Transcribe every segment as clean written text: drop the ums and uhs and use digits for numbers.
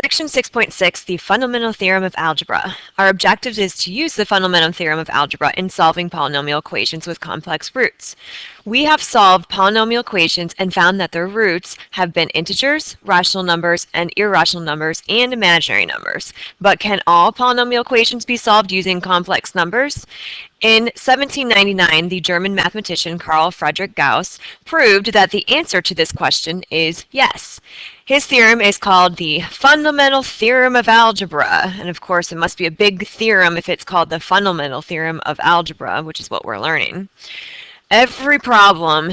Section 6.6, the fundamental theorem of algebra. Our objective is to use the fundamental theorem of algebra in solving polynomial equations with complex roots. We have solved polynomial equations and found that their roots have been integers, rational numbers, and irrational numbers, and imaginary numbers. But can all polynomial equations be solved using complex numbers? In 1799, the German mathematician Carl Friedrich Gauss proved that the answer to this question is yes. His theorem is called the fundamental theorem of algebra, and of course it must be a big theorem if it's called the fundamental theorem of algebra, which is what we're learning. Every problem,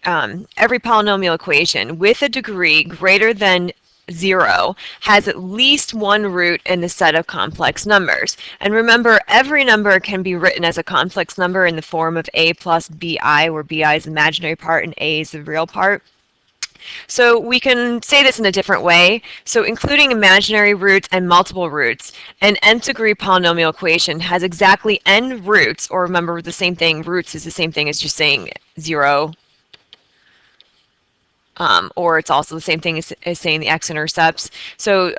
every polynomial equation with a degree greater than 0 has at least one root in the set of complex numbers. And remember, every number can be written as a complex number in the form of a plus bi, where bi is the imaginary part and a is the real part. So we can say this in a different way. So including imaginary roots and multiple roots, an nth degree polynomial equation has exactly n roots, or remember the same thing, roots is the same thing as just saying 0. Or it's also the same thing as saying the x-intercepts. So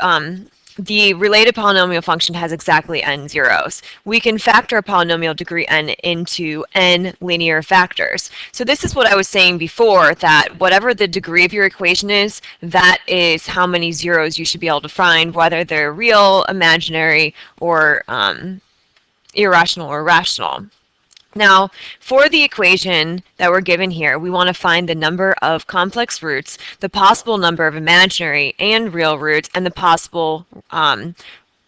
the related polynomial function has exactly n zeros. We can factor a polynomial degree n into n linear factors. So this is what I was saying before, that whatever the degree of your equation is, that is how many zeros you should be able to find, whether they're real, imaginary, or irrational or rational. Now, for the equation that we're given here, we want to find the number of complex roots, the possible number of imaginary and real roots, and the possible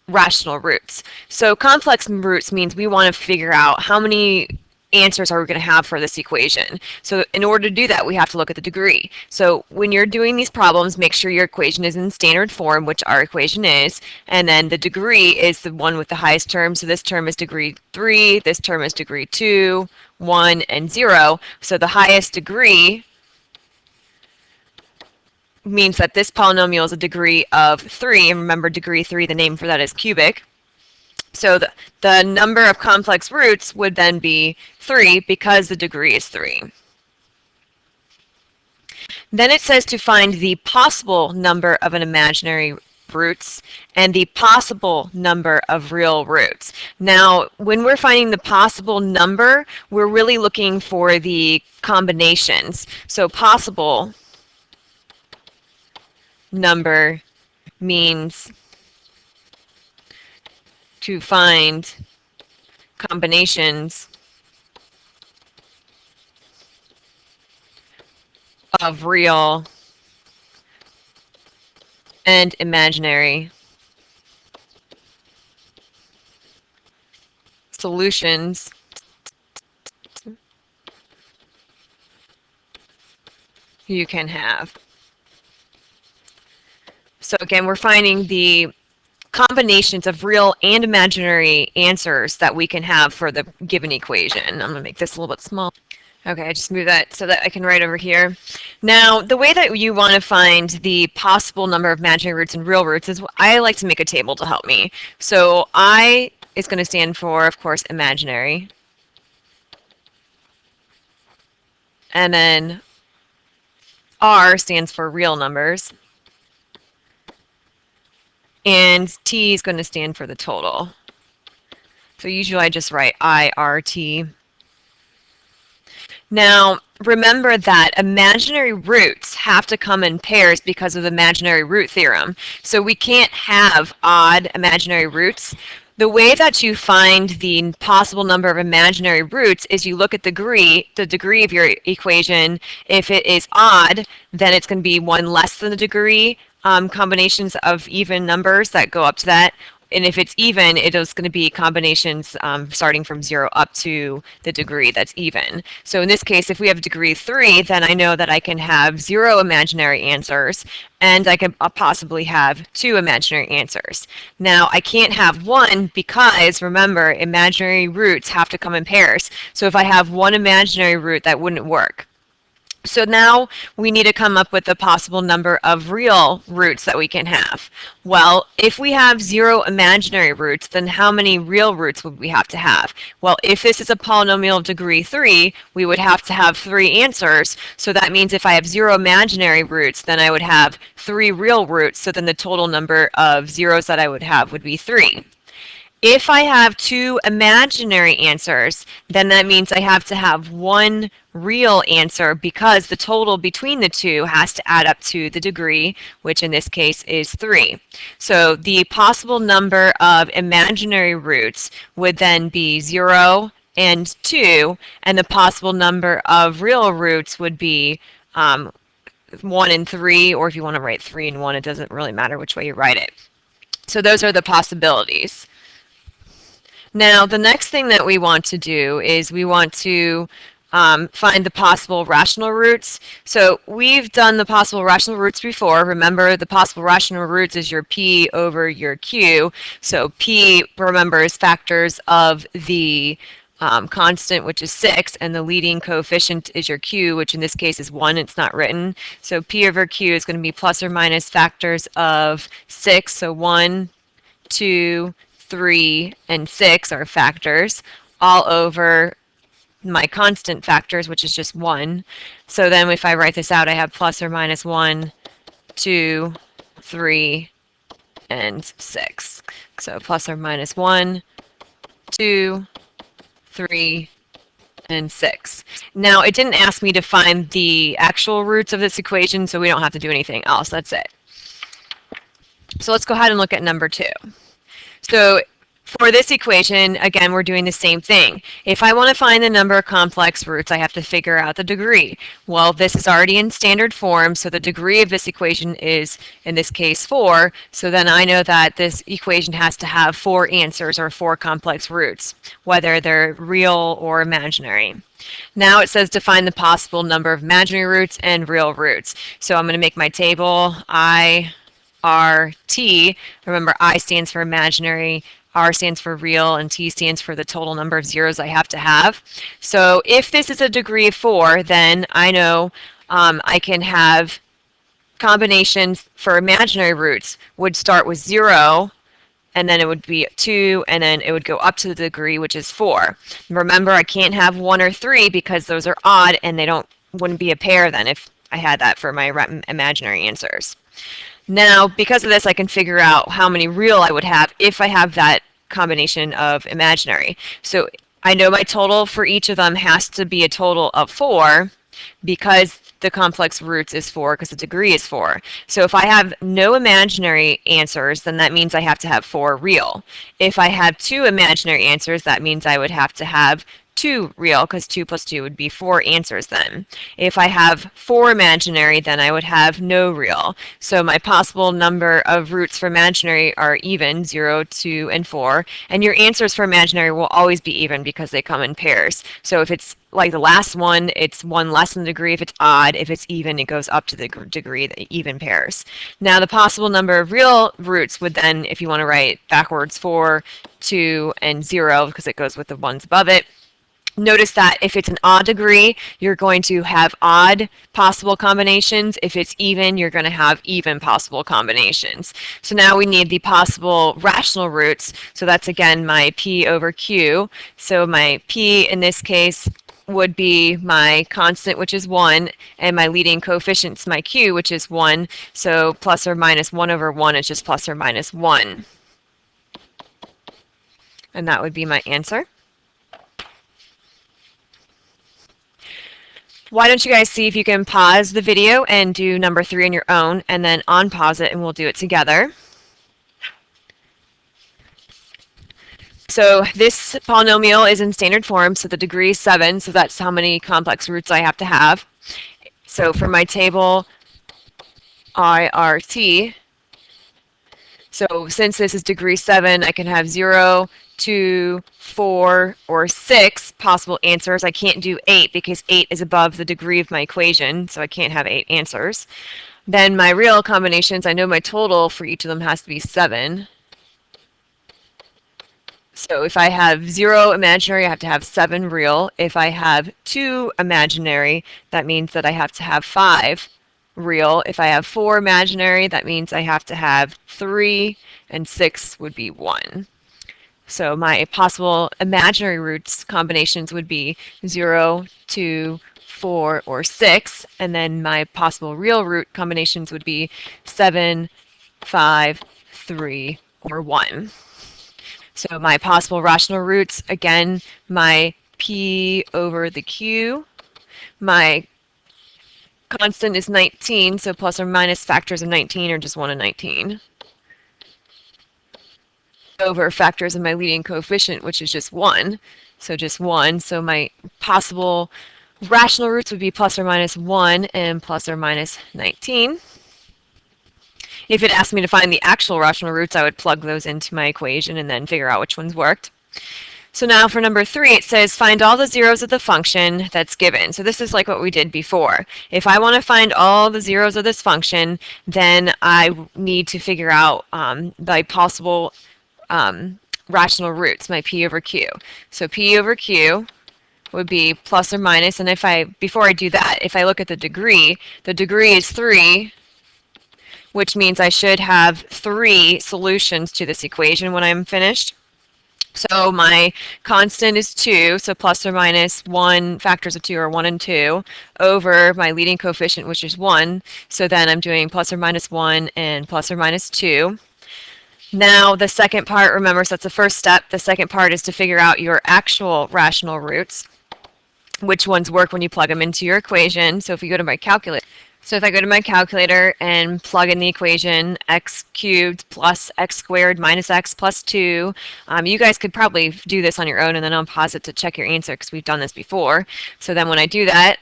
rational roots. So complex roots means we want to figure out how many answers are we going to have for this equation. So in order to do that, we have to look at the degree. So when you're doing these problems, make sure your equation is in standard form, which our equation is, and then the degree is the one with the highest term. So this term is degree 3, this term is degree 2, 1, and 0. So the highest degree means that this polynomial is a degree of 3, and remember degree 3, the name for that is cubic. So the number of complex roots would then be 3 because the degree is 3. Then it says to find the possible number of an imaginary roots and the possible number of real roots. Now, when we're finding the possible number, we're really looking for the combinations. So possible number means to find combinations of real and imaginary solutions you can have. So again, we're finding the combinations of real and imaginary answers that we can have for the given equation. I'm going to make this a little bit small. Okay, I just moved that so that I can write over here. Now, the way that you want to find the possible number of imaginary roots and real roots is I like to make a table to help me. So I is going to stand for, of course, imaginary. And then R stands for real numbers. And T is going to stand for the total. So usually I just write IRT. Now, remember that imaginary roots have to come in pairs because of the imaginary root theorem. So we can't have odd imaginary roots. The way that you find the possible number of imaginary roots is you look at the degree of your equation. If it is odd, then it's going to be one less than the degree. Combinations of even numbers that go up to that. And if it's even, it is going to be combinations starting from 0 up to the degree that's even. So in this case, if we have degree 3, then I know that I can have 0 imaginary answers, and I can possibly have 2 imaginary answers. Now, I can't have 1 because, remember, imaginary roots have to come in pairs. So if I have 1 imaginary root, that wouldn't work. So now we need to come up with the possible number of real roots that we can have. Well, if we have 0 imaginary roots, then how many real roots would we have to have? Well, if this is a polynomial of degree 3, we would have to have 3 answers. So that means if I have 0 imaginary roots, then I would have 3 real roots. So then the total number of zeros that I would have would be 3. If I have 2 imaginary answers, then that means I have to have 1 real answer because the total between the two has to add up to the degree, which in this case is 3. So the possible number of imaginary roots would then be 0 and 2, and the possible number of real roots would be 1 and 3, or if you want to write 3 and 1, it doesn't really matter which way you write it. So those are the possibilities. Now, the next thing that we want to do is we want to find the possible rational roots. So we've done the possible rational roots before. Remember, the possible rational roots is your p over your q. So p, remember, is factors of the constant, which is 6, and the leading coefficient is your q, which in this case is 1. It's not written. So p over q is going to be plus or minus factors of 6. So 1, 2, 3, and 6 are factors, all over my constant factors, which is just 1. So then if I write this out, I have plus or minus 1, 2, 3, and 6. So plus or minus 1, 2, 3, and 6. Now, it didn't ask me to find the actual roots of this equation, so we don't have to do anything else. That's it. So let's go ahead and look at number 2. So for this equation, again, we're doing the same thing. If I want to find the number of complex roots, I have to figure out the degree. Well, this is already in standard form, so the degree of this equation is, in this case, 4. So then I know that this equation has to have 4 answers or 4 complex roots, whether they're real or imaginary. Now it says to find the possible number of imaginary roots and real roots. So I'm going to make my table I, R, T. Remember, I stands for imaginary, R stands for real, and T stands for the total number of zeros I have to have. So if this is a degree of 4, then I know I can have combinations for imaginary roots would start with 0, and then it would be 2, and then it would go up to the degree, which is 4. Remember, I can't have 1 or 3 because those are odd, and they wouldn't be a pair then if I had that for my imaginary answers. Now, because of this, I can figure out how many real I would have if I have that combination of imaginary. So I know my total for each of them has to be a total of 4 because the complex roots is 4 because the degree is 4. So if I have no imaginary answers, then that means I have to have 4 real. If I have 2 imaginary answers, that means I would have to have 2 real, because 2 plus 2 would be 4 answers then. If I have 4 imaginary, then I would have no real. So my possible number of roots for imaginary are even, 0, 2, and 4. And your answers for imaginary will always be even because they come in pairs. So if it's like the last one, it's 1 less than the degree. If it's odd, if it's even, it goes up to the degree that even pairs. Now the possible number of real roots would then, if you want to write backwards, 4, 2, and 0, because it goes with the ones above it. Notice that if it's an odd degree, you're going to have odd possible combinations. If it's even, you're going to have even possible combinations. So now we need the possible rational roots. So that's, again, my p over q. So my p in this case would be my constant, which is 1, and my leading coefficient is my q, which is 1. So plus or minus 1 over 1 is just plus or minus 1. And that would be my answer. Why don't you guys see if you can pause the video and do number 3 on your own, and then unpause it and we'll do it together. So this polynomial is in standard form, so the degree is 7, so that's how many complex roots I have to have. So for my table IRT, so since this is degree 7, I can have 0, 2, 4, or 6 possible answers. I can't do 8 because 8 is above the degree of my equation, so I can't have 8 answers. Then my real combinations, I know my total for each of them has to be 7. So if I have 0 imaginary, I have to have 7 real. If I have 2 imaginary, that means that I have to have 5 real. If I have 4 imaginary, that means I have to have 3, and 6 would be 1. So my possible imaginary roots combinations would be 0, 2, 4, or 6, and then my possible real root combinations would be 7, 5, 3, or 1. So my possible rational roots, again, my p over the q. My constant is 19, so plus or minus factors of 19 are just 1 and 19. Over factors of my leading coefficient, which is just 1. So just 1. So my possible rational roots would be plus or minus 1 and plus or minus 19. If it asked me to find the actual rational roots, I would plug those into my equation and then figure out which ones worked. So now for number 3, it says find all the zeros of the function that's given. So this is like what we did before. If I want to find all the zeros of this function, then I need to figure out the possible rational roots, my p over q. So p over q would be plus or minus, and before I do that, if I look at the degree is 3, which means I should have 3 solutions to this equation when I'm finished. So my constant is 2, so plus or minus 1, factors of 2 are 1 and 2, over my leading coefficient, which is 1. So then I'm doing plus or minus 1 and plus or minus 2. Now the second part, remember, so that's the first step. The second part is to figure out your actual rational roots, which ones work when you plug them into your equation. So if we go to my calculator, if I go to my calculator and plug in the equation x cubed plus x squared minus x plus 2, you guys could probably do this on your own and then I'll pause it to check your answer because we've done this before. So then when I do that,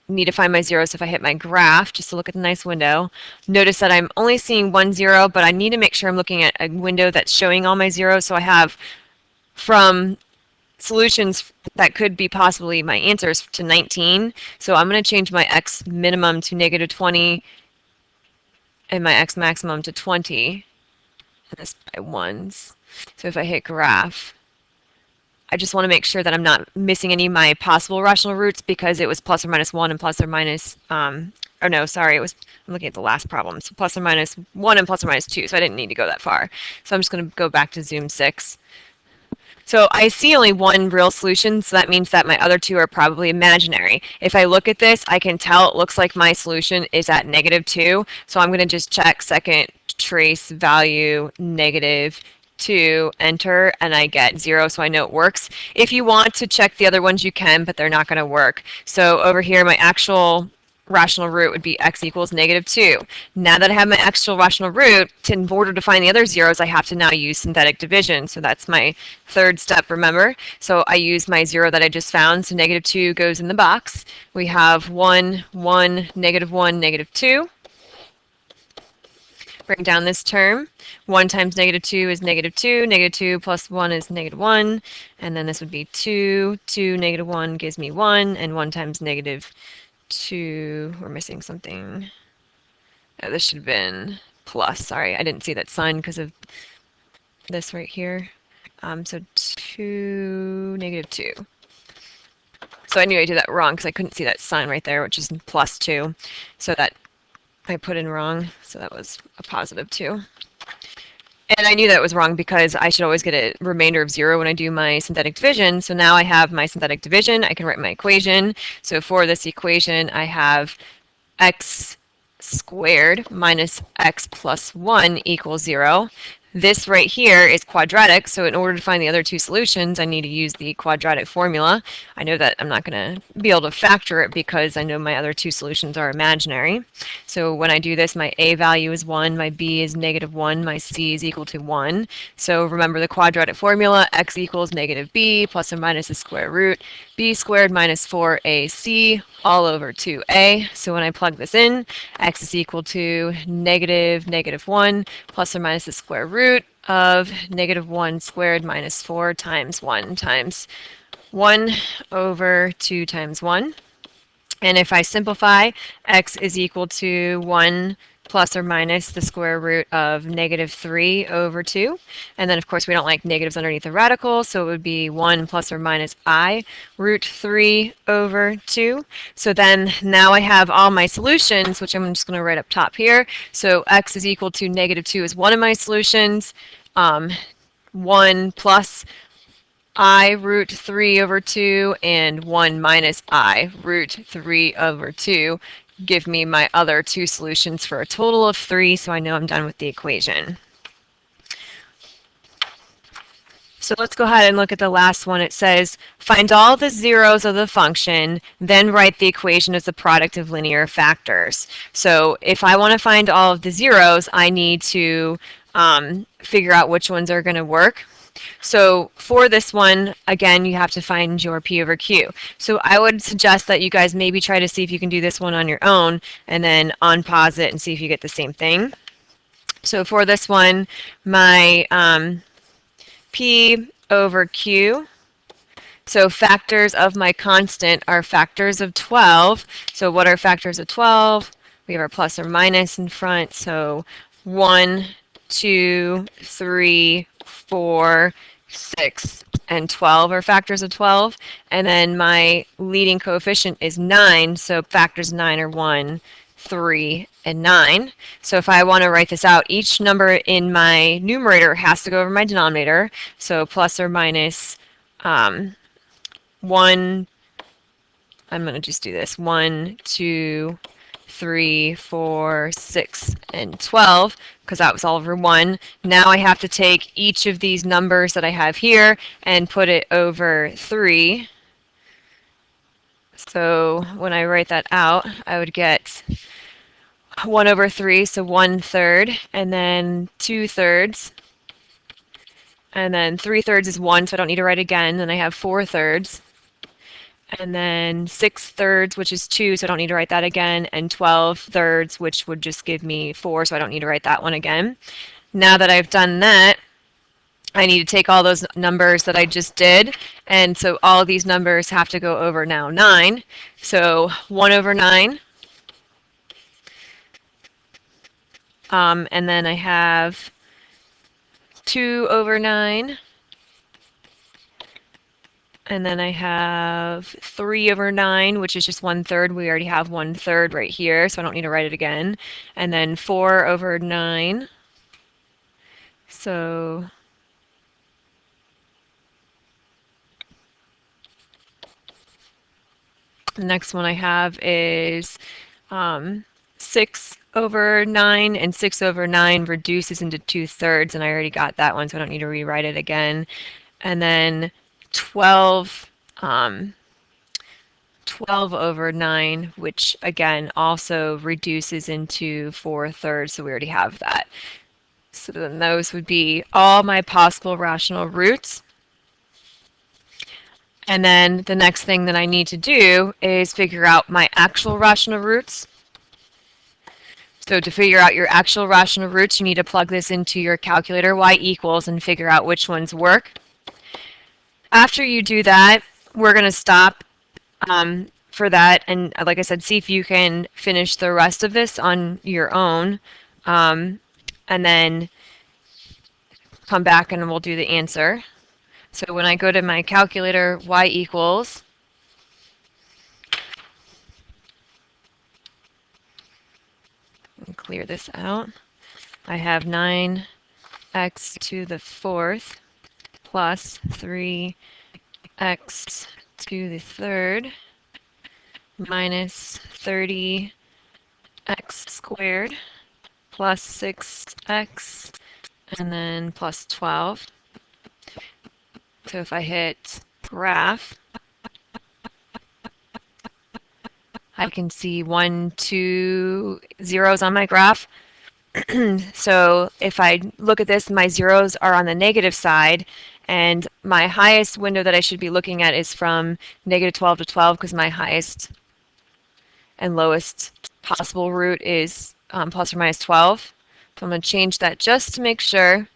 need to find my zeros. If I hit my graph, just to look at the nice window, notice that I'm only seeing 1 0, but I need to make sure I'm looking at a window that's showing all my zeros. So I have from solutions that could be possibly my answers to 19. So I'm going to change my x minimum to negative 20 and my x maximum to 20. And this by ones. So if I hit graph, I just want to make sure that I'm not missing any of my possible rational roots because it was plus or minus 1 and plus or minus, I'm looking at the last problem. So plus or minus 1 and plus or minus 2, so I didn't need to go that far. So I'm just going to go back to Zoom 6. So I see only 1 real solution, so that means that my other 2 are probably imaginary. If I look at this, I can tell it looks like my solution is at negative 2, so I'm going to just check second trace value negative 2, enter, and I get 0, so I know it works. If you want to check the other ones, you can, but they're not going to work. So over here, my actual rational root would be x equals negative 2. Now that I have my actual rational root, in order to find the other zeros, I have to now use synthetic division. So that's my third step, remember? So I use my 0 that I just found, so negative 2 goes in the box. We have 1, 1, negative 1, negative 2. Bring down this term. 1 times negative 2 is negative 2. Negative 2 plus 1 is negative 1. And then this would be 2. 2 negative 1 gives me 1. And 1 times negative 2, we're missing something. Oh, this should have been plus. Sorry, I didn't see that sign because of this right here. So 2, negative 2. So I knew I did that wrong because I couldn't see that sign right there, which is plus 2. So that I put in wrong, so that was a positive 2. And I knew that was wrong because I should always get a remainder of 0 when I do my synthetic division. So now I have my synthetic division. I can write my equation. So for this equation, I have x squared minus x plus 1 equals 0. This right here is quadratic, so in order to find the other 2 solutions, I need to use the quadratic formula. I know that I'm not going to be able to factor it because I know my other 2 solutions are imaginary. So when I do this, my a value is 1, my b is negative 1, my c is equal to 1. So remember the quadratic formula, x equals negative b plus or minus the square root, b squared minus 4ac all over 2a. So when I plug this in, x is equal to negative 1 plus or minus the square root of negative 1 squared minus 4 times 1 times 1 over 2 times 1. And if I simplify, x is equal to 1 plus or minus the square root of negative 3 over 2. And then, of course, we don't like negatives underneath the radical, so it would be 1 plus or minus I root 3 over 2. So then now I have all my solutions, which I'm just going to write up top here. So x is equal to negative 2 is one of my solutions. 1 plus I root 3 over 2 and 1 minus I root 3 over 2 give me my other two solutions for a total of 3, so I know I'm done with the equation. So let's go ahead and look at the last one. It says, find all the zeros of the function, then write the equation as the product of linear factors. So if I want to find all of the zeros, I need to figure out which ones are going to work. So for this one, again, you have to find your P over Q. So I would suggest that you guys maybe try to see if you can do this one on your own and then unpause it and see if you get the same thing. So for this one, my P over Q, so factors of my constant are factors of 12. So what are factors of 12? We have our plus or minus in front. So 1, 2, 3, 4, 6, and 12 are factors of 12. And then my leading coefficient is 9, so factors 9 are 1, 3, and 9. So if I want to write this out, each number in my numerator has to go over my denominator. So plus or minus 1, I'm going to just do this, 1, 2, 3, 4, 6, and 12, because that was all over 1. Now I have to take each of these numbers that I have here and put it over 3. So when I write that out, I would get 1 over 3, so 1/3, and then 2/3, and then 3/3 is 1, so I don't need to write again. Then I have 4/3. And then 6/3, which is 2, so I don't need to write that again, and 12/3, which would just give me 4, so I don't need to write that one again. Now that I've done that, I need to take all those numbers that I just did, and so all these numbers have to go over now 9. So 1 over 9, and then I have 2 over 9, and then I have 3 over 9, which is just 1/3. We already have 1/3 right here, so I don't need to write it again. And then 4 over 9. So the next one I have is 6 over 9, and 6 over 9 reduces into 2/3, and I already got that one, so I don't need to rewrite it again. And then 12 over 9, which again also reduces into 4/3, so we already have that. So then those would be all my possible rational roots. And then the next thing that I need to do is figure out my actual rational roots. So to figure out your actual rational roots, you need to plug this into your calculator, y equals, and figure out which ones work. After you do that, we're going to stop for that, and like I said, see if you can finish the rest of this on your own, and then come back and we'll do the answer. So when I go to my calculator, y equals, clear this out, I have 9x to the 4th plus 3x to the 3rd minus 30x squared plus 6x and then plus 12. So if I hit graph, I can see 1, 2 zeros on my graph. So if I look at this, my zeros are on the negative side, and my highest window that I should be looking at is from negative 12 to 12, because my highest and lowest possible root is plus or minus 12. So I'm going to change that just to make sure,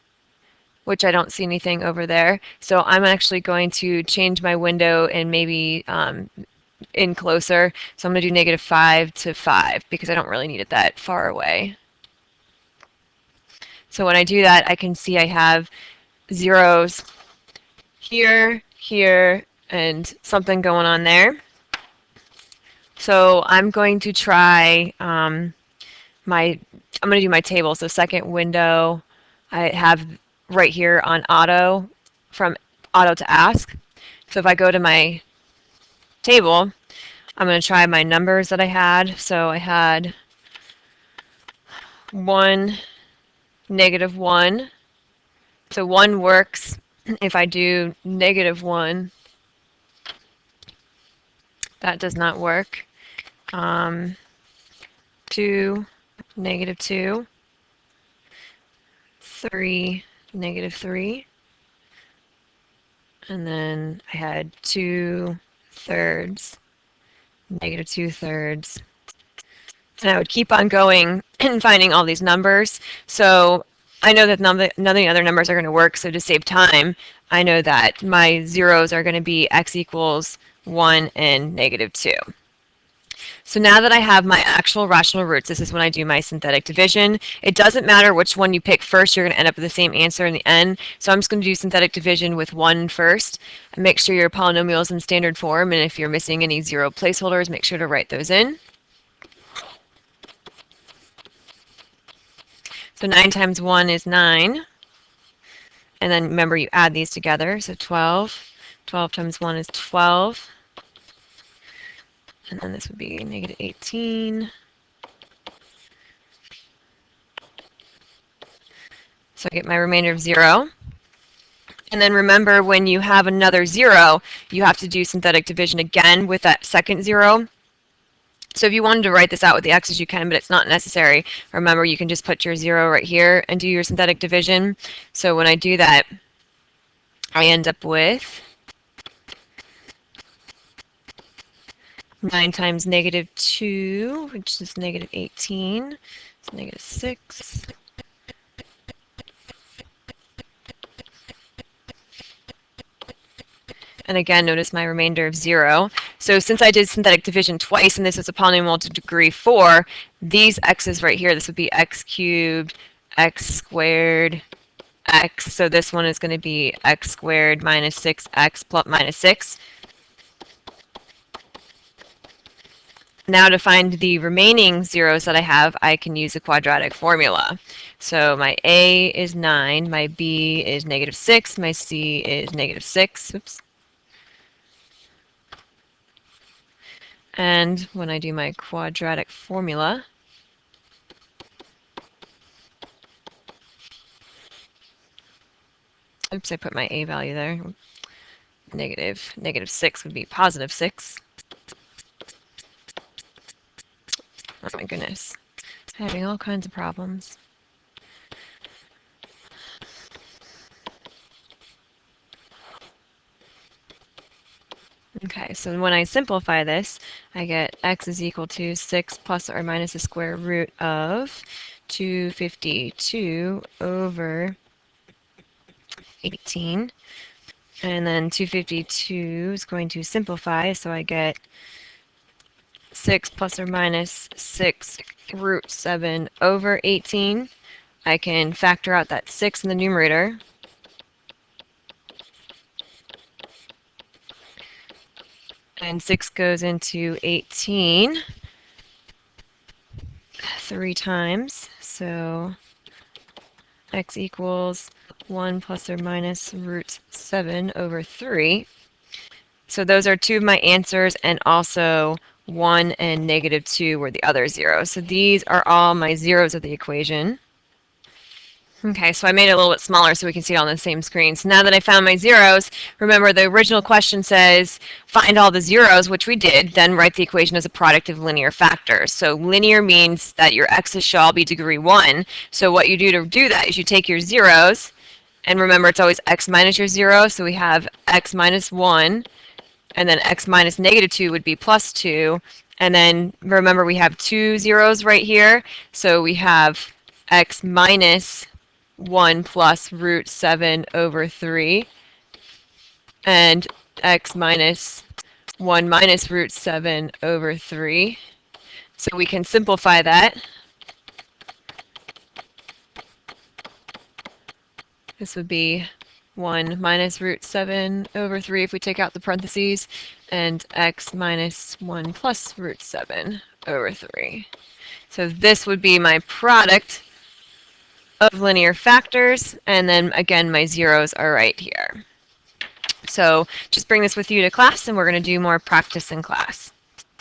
which I don't see anything over there. So I'm actually going to change my window and maybe in closer. So I'm going to do negative 5 to 5 because I don't really need it that far away. So when I do that, I can see I have zeros here, here, and something going on there. So I'm going to try I'm going to do my table. So second window, I have right here on auto, from auto to ask. So if I go to my table, I'm going to try my numbers that I had. So I had 1, -1. So 1 works. If I do -1, that does not work. 2, -2, 3, -3, and then I had 2/3, -2/3. And I would keep on going and finding all these numbers. So I know that none of the other numbers are going to work, so to save time, I know that my zeros are going to be x equals 1 and -2. So now that I have my actual rational roots, this is when I do my synthetic division. It doesn't matter which one you pick first, you're going to end up with the same answer in the end. So I'm just going to do synthetic division with 1 first. And make sure your polynomial is in standard form, and if you're missing any zero placeholders, make sure to write those in. So 9 times 1 is 9. And then remember, you add these together. So 12. 12 times 1 is 12. And then this would be -18. So I get my remainder of 0. And then remember, when you have another 0, you have to do synthetic division again with that second 0. So if you wanted to write this out with the x's, you can, but it's not necessary. Remember, you can just put your 0 right here and do your synthetic division. So when I do that, I end up with 9 times -2, which is -18. It's -6. And again, notice my remainder of 0. So since I did synthetic division twice, and this is a polynomial to degree 4, these x's right here, this would be x cubed, x squared, x. So this one is going to be x squared minus 6x plus minus 6. Now to find the remaining zeros that I have, I can use the quadratic formula. So my a is 9, my b is -6, my c is -6. Oops. And when I do my quadratic formula, oops, I put my a value there. -6 would be +6. Oh my goodness, having all kinds of problems. Okay, so when I simplify this, I get x is equal to 6 plus or minus the square root of 252 over 18. And then 252 is going to simplify, so I get 6 plus or minus 6 root 7 over 18. I can factor out that 6 in the numerator. And 6 goes into 18 3 times. So x equals 1 plus or minus root 7 over 3. So those are 2 of my answers, and also 1 and -2 were the other zeros. So these are all my zeros of the equation. Okay, so I made it a little bit smaller so we can see it on the same screen. So now that I found my zeros, remember the original question says find all the zeros, which we did, then write the equation as a product of linear factors. So linear means that your x's shall all be degree 1. So what you do to do that is you take your zeros, and remember it's always x minus your 0, so we have x minus 1, and then x minus -2 would be +2. And then remember we have 2 zeros right here, so we have x minus 1 plus root 7 over 3, and x minus 1 minus root 7 over 3. So we can simplify that. This would be 1 minus root 7 over 3 if we take out the parentheses, and x minus 1 plus root 7 over 3. So this would be my product of linear factors, and then again my zeros are right here. So just bring this with you to class, and we're going to do more practice in class.